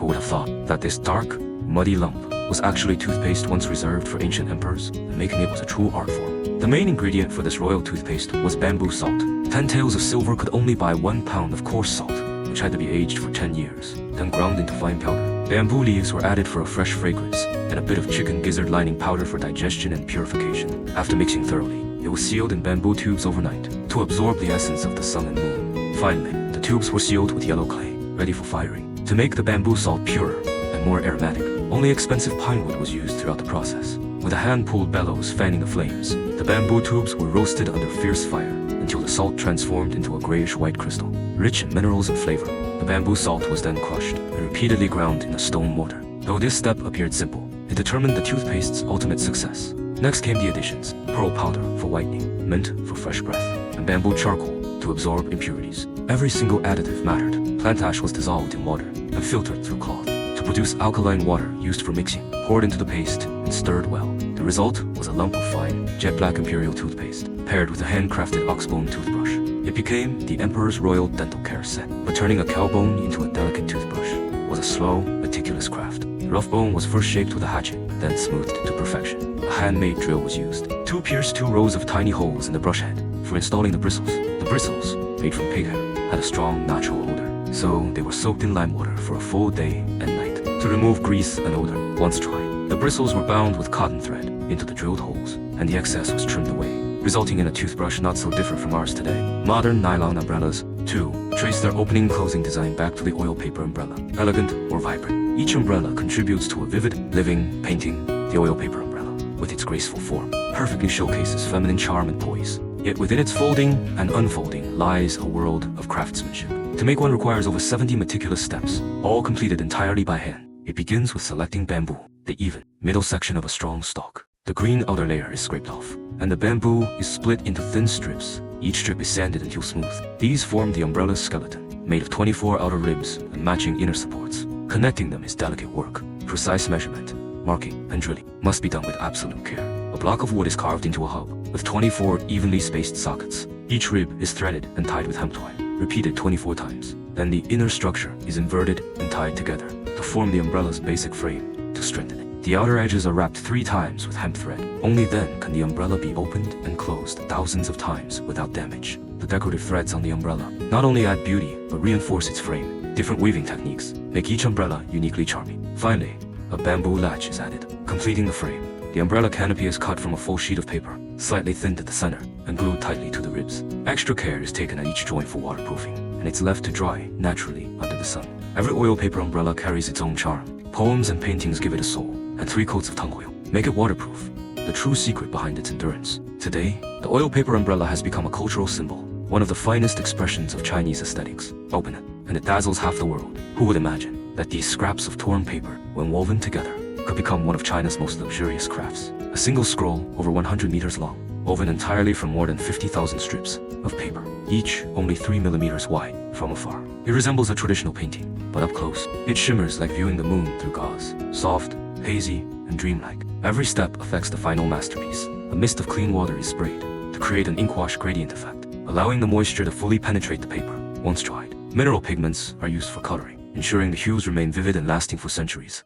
would have thought that this dark, muddy lump was actually toothpaste once reserved for ancient emperors, and making it was a true art form. The main ingredient for this royal toothpaste was bamboo salt. 10 taels of silver could only buy 1 pound of coarse salt, which had to be aged for 10 years, then ground into fine powder. Bamboo leaves were added for a fresh fragrance, and a bit of chicken gizzard lining powder for digestion and purification. After mixing thoroughly, it was sealed in bamboo tubes overnight to absorb the essence of the sun and moon. Finally, the tubes were sealed with yellow clay, ready for firing. To make the bamboo salt purer and more aromatic, only expensive pine wood was used throughout the process. With a hand-pulled bellows fanning the flames, the bamboo tubes were roasted under fierce fire until the salt transformed into a grayish-white crystal, rich in minerals and flavor. The bamboo salt was then crushed and repeatedly ground in a stone mortar. Though this step appeared simple, it determined the toothpaste's ultimate success. Next came the additions: pearl powder for whitening, mint for fresh breath, and bamboo charcoal to absorb impurities. Every single additive mattered. Plant ash was dissolved in water and filtered through cloth to produce alkaline water used for mixing, poured into the paste, and stirred well. The result was a lump of fine, jet-black imperial toothpaste, paired with a handcrafted ox-bone toothbrush. It became the Emperor's Royal Dental Care Set. But turning a cow bone into a delicate toothbrush was a slow, meticulous craft. The rough bone was first shaped with a hatchet, then smoothed to perfection. A handmade drill was used to pierce 2 rows of tiny holes in the brush head for installing the bristles. The bristles, made from pig hair, had a strong natural odor, so they were soaked in lime water for a full day and night to remove grease and odor. Once dried, the bristles were bound with cotton thread into the drilled holes, and the excess was trimmed away, resulting in a toothbrush not so different from ours today. Modern nylon umbrellas, too, trace their opening and closing design back to the oil paper umbrella. Elegant or vibrant, each umbrella contributes to a vivid, living painting. The oil paper umbrella, with its graceful form, perfectly showcases feminine charm and poise. Yet within its folding and unfolding lies a world of craftsmanship. To make one requires over 70 meticulous steps, all completed entirely by hand. It begins with selecting bamboo, the even, middle section of a strong stalk. The green outer layer is scraped off, and the bamboo is split into thin strips. Each strip is sanded until smooth. These form the umbrella's skeleton, made of 24 outer ribs and matching inner supports. Connecting them is delicate work. Precise measurement, marking, and drilling must be done with absolute care. A block of wood is carved into a hub, with 24 evenly spaced sockets. Each rib is threaded and tied with hemp twine, repeated 24 times. Then the inner structure is inverted and tied together to form the umbrella's basic frame. To strengthen it, the outer edges are wrapped 3 times with hemp thread. Only then can the umbrella be opened and closed thousands of times without damage. The decorative threads on the umbrella not only add beauty, but reinforce its frame. Different weaving techniques make each umbrella uniquely charming. Finally, a bamboo latch is added, completing the frame. The umbrella canopy is cut from a full sheet of paper, slightly thinned at the center, and glued tightly to the ribs. Extra care is taken at each joint for waterproofing, and it's left to dry naturally under the sun. Every oil paper umbrella carries its own charm. Poems and paintings give it a soul, and 3 coats of tung oil make it waterproof, the true secret behind its endurance. Today, the oil paper umbrella has become a cultural symbol, one of the finest expressions of Chinese aesthetics. Open it, and it dazzles half the world. Who would imagine that these scraps of torn paper, when woven together, could become one of China's most luxurious crafts? A single scroll over 100 meters long, woven entirely from more than 50,000 strips of paper, each only 3 millimeters wide. From afar, it resembles a traditional painting, but up close, it shimmers like viewing the moon through gauze, soft, hazy, and dreamlike. Every step affects the final masterpiece. A mist of clean water is sprayed to create an ink wash gradient effect, allowing the moisture to fully penetrate the paper once dried. Mineral pigments are used for coloring, ensuring the hues remain vivid and lasting for centuries.